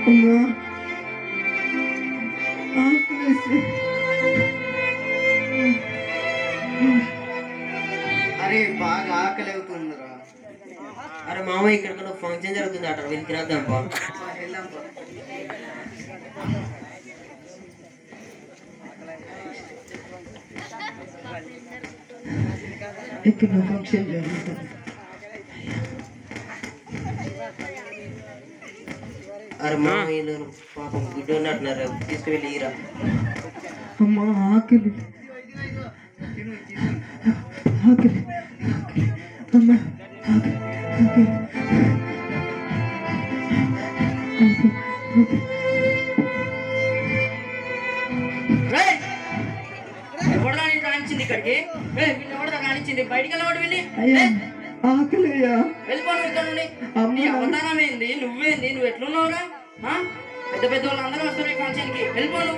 అమ్మా ఆకలేసి. అరే బాగా ఆకలి అవుతుందిరా. అరే మామ ఇక్కడ ఫంక్షన్ జరుగుతుంది అట వెళ్ళి తినేద్దాం బా. ఇక్కడ ఫంక్షన్ జరుగుతుంది. అరే మామ వీళ్ళు పాపం గుడ్డు ఉన్నట్టున్నారు తీసుకువెళ్ళి ఇరా. అమ్మా ఆకలి ఆకలి అమ్మా ఆకలి ఆకలి ఎవడదా నేను రాణించింది ఇక్కడికి? ఎవడదా రాణించింది? బయటికి వెళ్ళవాడు విని అయ్యా ఆకలి అయ్యా. వెళ్ళిపోను ఇక్కడ నుండి. నీ అవతారం ఏంది? నువ్వేంది? నువ్వు ఎట్లున్నావురా? పెద్ద పెద్ద వాళ్ళు అందరూ వస్తారు ఈ ఫంక్షన్ కి. వెళ్ళిపోను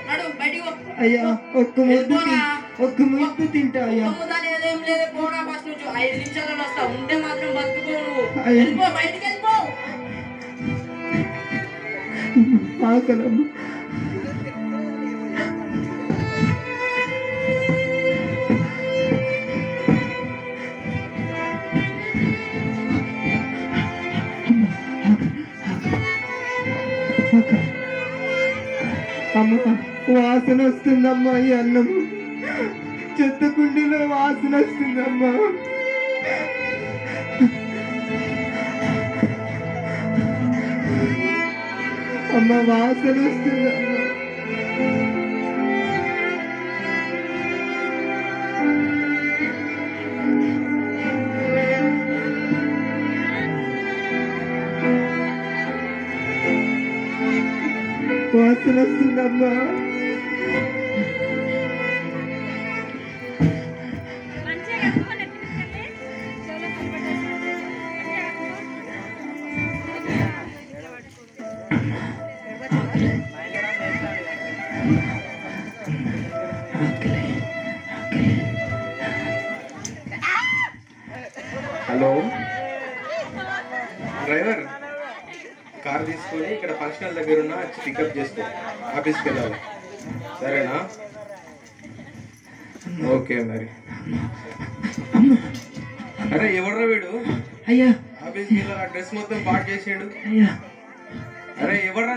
నడు బయటికి పో. అయ్యా ఒక్క ముద్దు తింటా అయ్యా. ఏం లేదు పోరా ఫస్ట్ నుంచి 5 నిమిషాలలో వస్తా. ఉంటే మాత్రం బతుకుపో నువ్వు. వెళ్ళిపో బయటికి వెళ్ళిపో. ఆకలమ్మ అమ్మ వాసన వస్తుందమ్మా. ఈ అన్నం చెత్త కుండీలో వాసన వస్తుందమ్మా. అమ్మ వాసన వస్తుందమ్మా. వాసన వస్తుందమ్మా. హలో డ్రైవర్, కార్ తీసుకొని ఇక్కడ ఫంక్షన్ దగ్గర ఉన్న పికప్ చేసుకో. ఆఫీస్కి వెళ్ళాలి, సరేనా? ఓకే మరి. అరే ఎవడ్రా వీడు? అయ్యా ఆఫీస్కి వెళ్ళాలి, డ్రెస్ మొత్తం పాడు చేసాడు. అయ్యా అరే ఎవడ్రా?